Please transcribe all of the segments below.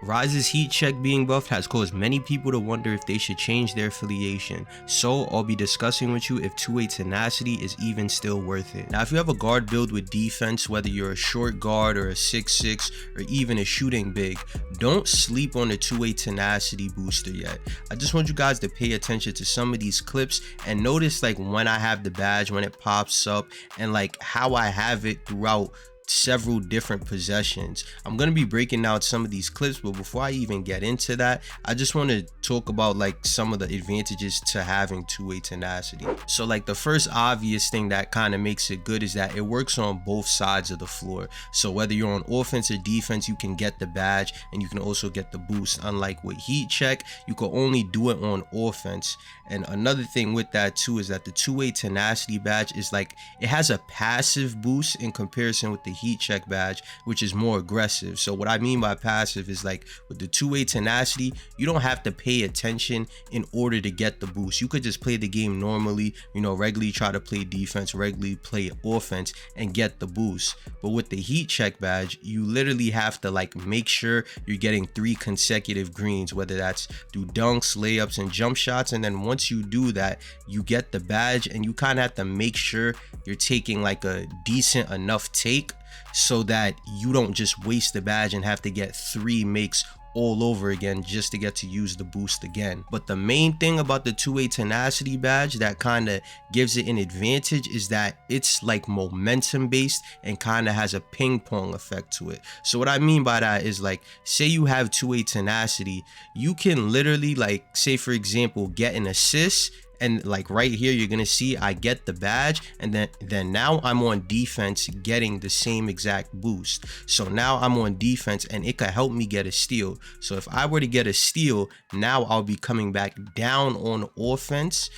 Rise's heat check being buffed has caused many people to wonder if they should change their affiliation, so I'll be discussing with you if Two Way Tenacity is even still worth it. Now if you have a guard build with defense, whether you're a short guard or a 6'6" or even a shooting big, don't sleep on the Two Way Tenacity booster yet. I just want you guys to pay attention to some of these clips and notice like when I have the badge, when it pops up, and like how I have it throughout several different possessions. I'm going to be breaking out some of these clips, but before I even get into that, I just want to talk about like some of the advantages to having two-way tenacity. So like the first obvious thing that kind of makes it good is that it works on both sides of the floor. So whether you're on offense or defense, you can get the badge and you can also get the boost. Unlike with heat check, you can only do it on offense. And another thing with that too is that the two-way tenacity badge is like, it has a passive boost in comparison with the heat check badge, which is more aggressive. So what I mean by passive is like with the two-way tenacity, you don't have to pay attention in order to get the boost. You could just play the game normally, you know, regularly try to play defense, regularly play offense and get the boost. But with the heat check badge, you literally have to like make sure you're getting 3 consecutive greens, whether that's through dunks, layups and jump shots. And then once you do that, you get the badge, and you kind of have to make sure you're taking like a decent enough take so that you don't just waste the badge and have to get 3 makes all over again just to get to use the boost again. But the main thing about the two-way tenacity badge that kind of gives it an advantage is that it's like momentum based and kind of has a ping pong effect to it. So what I mean by that is like, say you have two-way tenacity, you can literally like, say for example, get an assist, and like right here you're gonna see I get the badge, and then now I'm on defense getting the same exact boost. So now I'm on defense and it could help me get a steal. So if I were to get a steal, now I'll be coming back down on offense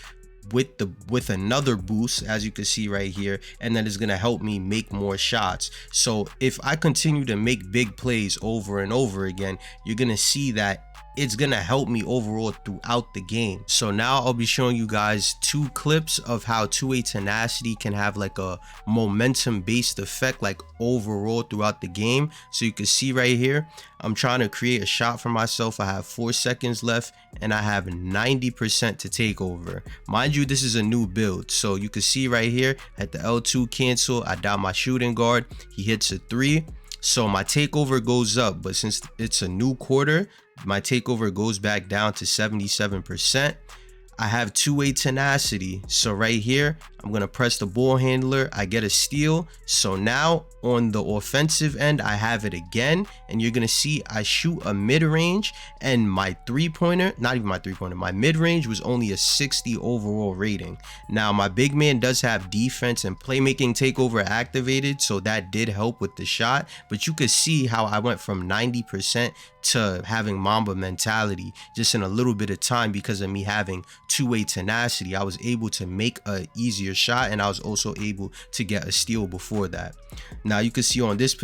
with another boost, as you can see right here, and that is going to help me make more shots. So if I continue to make big plays over and over again, you're going to see that it's gonna help me overall throughout the game. So now I'll be showing you guys 2 clips of how two-way tenacity can have like a momentum based effect like overall throughout the game. So you can see right here, I'm trying to create a shot for myself. I have 4 seconds left and I have 90% to take over. Mind you, this is a new build. So you can see right here at the L2 cancel, I down my shooting guard, he hits a 3. So my takeover goes up, but since it's a new quarter, my takeover goes back down to 77%. I have two-way tenacity. So right here, I'm going to press the ball handler. I get a steal. So now on the offensive end, I have it again. And you're going to see I shoot a mid-range, and my three-pointer, not even my three-pointer, my mid-range was only a 60 overall rating. Now my big man does have defense and playmaking takeover activated, so that did help with the shot. But you could see how I went from 90% to having Mamba mentality just in a little bit of time because of me having two-way tenacity. I was able to make a easier shot, and I was also able to get a steal before that. Now you can see on this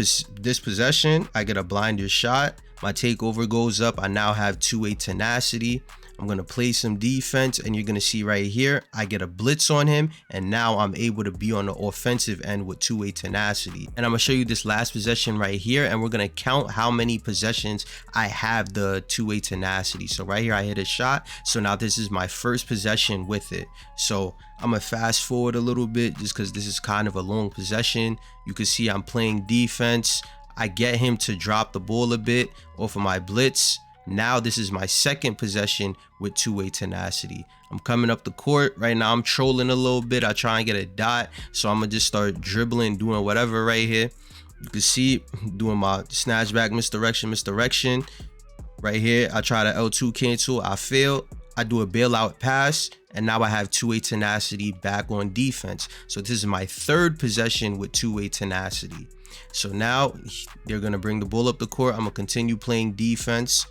possession, I get a blinder shot, my takeover goes up, I now have two-way tenacity. I'm going to play some defense, and you're going to see right here, I get a blitz on him, and now I'm able to be on the offensive end with two-way tenacity. And I'm going to show you this last possession right here, and we're going to count how many possessions I have the two-way tenacity. So right here, I hit a shot. So now this is my first possession with it. So I'm going to fast forward a little bit just because this is kind of a long possession. You can see I'm playing defense. I get him to drop the ball a bit off of my blitz. Now this is my second possession with two-way tenacity. I'm coming up the court right now. I'm trolling a little bit. I try and get a dot, so I'm gonna just start dribbling, doing whatever right here. You can see doing my snatch back, misdirection. Right here, I try to L2 cancel. I fail. I do a bailout pass, and now I have two-way tenacity back on defense. So this is my third possession with two-way tenacity. So now they're gonna bring the ball up the court. I'm gonna continue playing defense.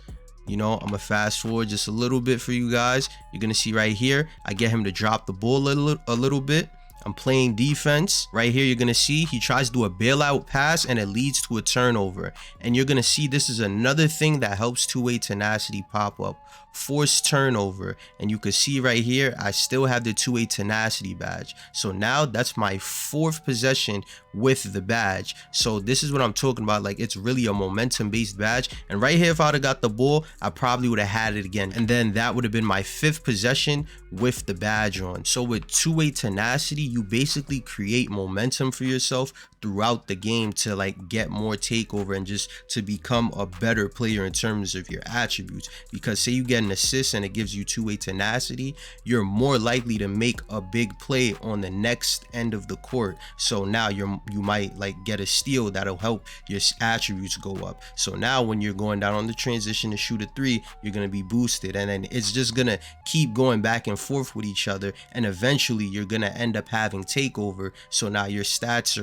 You know, I'm gonna fast forward just a little bit for you guys. You're gonna see right here, I get him to drop the ball a little bit. I'm playing defense. Right here, you're gonna see he tries to do a bailout pass and it leads to a turnover. And you're gonna see this is another thing that helps two-way tenacity pop up. Forced turnover. And you can see right here, I still have the two-way tenacity badge. So now that's my 4th possession with the badge. So this is what I'm talking about. Like, it's really a momentum based badge. And right here, if I would have got the ball, I probably would have had it again. And then that would have been my 5th possession with the badge on. So with two-way tenacity, you basically create momentum for yourself throughout the game to like get more takeover and just to become a better player in terms of your attributes. Because say you get an assist and it gives you two-way tenacity, you're more likely to make a big play on the next end of the court. So now you might like get a steal that'll help your attributes go up. So now when you're going down on the transition to shoot a 3, you're going to be boosted, and then it's just going to keep going back and forth with each other, and eventually you're going to end up having takeover. So now your stats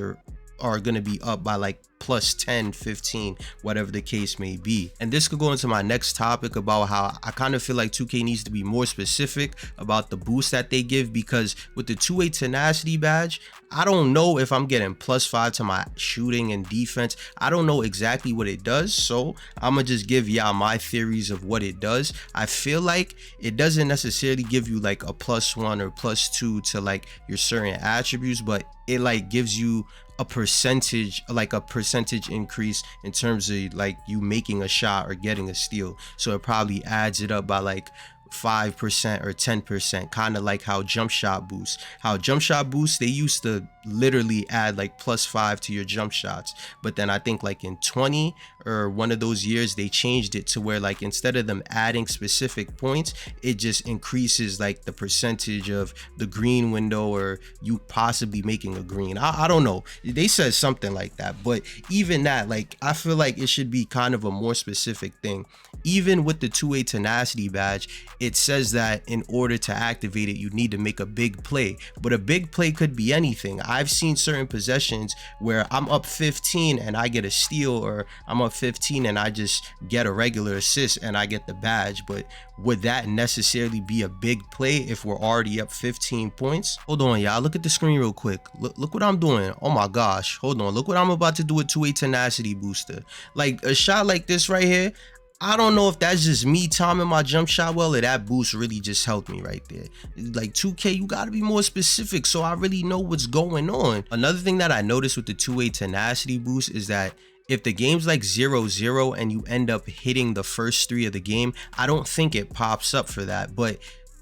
are going to be up by like plus 10, 15, whatever the case may be. And this could go into my next topic about how I kind of feel like 2K needs to be more specific about the boost that they give, because with the two-way tenacity badge, I don't know if I'm getting plus 5 to my shooting and defense. I don't know exactly what it does, so I'm gonna just give y'all my theories of what it does. I feel like it doesn't necessarily give you like a +1 or +2 to like your certain attributes, but it like gives you a percentage, like a percentage increase in terms of like you making a shot or getting a steal. So it probably adds it up by like 5% or 10%, kind of like how jump shot boost, they used to literally add like +5 to your jump shots, but then I think like in 20 or one of those years they changed it to where like instead of them adding specific points, it just increases like the percentage of the green window or you possibly making a green. I don't know, they said something like that, but even that, like I feel like it should be kind of a more specific thing. Even with the two-way tenacity badge, it says that in order to activate it, you need to make a big play, but a big play could be anything. I've seen certain possessions where I'm up 15 and I get a steal, or I'm up 15 and I just get a regular assist and I get the badge. But would that necessarily be a big play if we're already up 15 points? Hold on, y'all, look at the screen real quick. Look what I'm doing. Oh my gosh, hold on, look what I'm about to do with two-way tenacity booster. Like a shot like this right here, I don't know if that's just me timing my jump shot well, or that boost really just helped me right there. Like 2K, you gotta be more specific so I really know what's going on. Another thing that I noticed with the two-way tenacity boost is that if the game's like 0-0 and you end up hitting the first 3 of the game, I don't think it pops up for that, but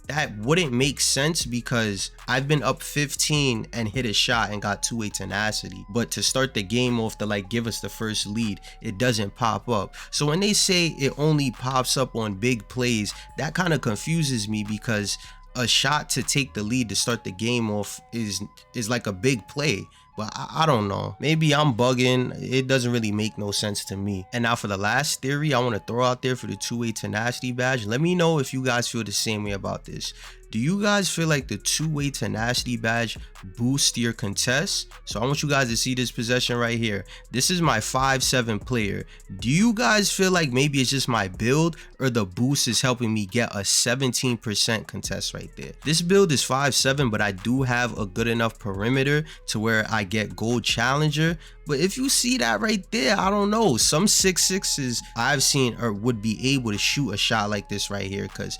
that wouldn't make sense because I've been up 15 and hit a shot and got two-way tenacity, but to start the game off to like give us the first lead, it doesn't pop up. So when they say it only pops up on big plays, that kind of confuses me, because a shot to take the lead to start the game off is like a big play. But I don't know, maybe I'm bugging, it doesn't really make no sense to me. And now for the last theory I want to throw out there for the two-way tenacity badge, let me know if you guys feel the same way about this. Do you guys feel like the two-way tenacity badge boosts your contests? So I want you guys to see this possession right here. This is my 5'7" player. Do you guys feel like maybe it's just my build, or the boost is helping me get a 17% contest right there? This build is 5'7", but I do have a good enough perimeter to where I get gold challenger. But if you see that right there, I don't know, some 6'6" I've seen or would be able to shoot a shot like this right here, because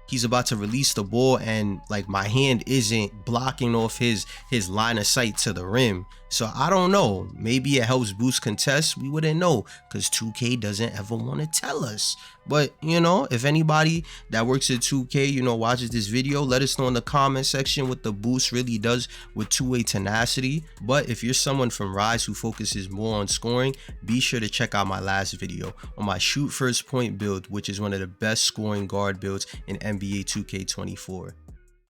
he's about to release the ball and like my hand isn't blocking off his line of sight to the rim. So I don't know, maybe it helps boost contests, we wouldn't know because 2K doesn't ever want to tell us. But you know, if anybody that works at 2K, you know, watches this video, let us know in the comment section what the boost really does with two-way tenacity. But if you're someone from Rise who focuses more on scoring, be sure to check out my last video on my shoot first point build, which is one of the best scoring guard builds in NBA 2K24.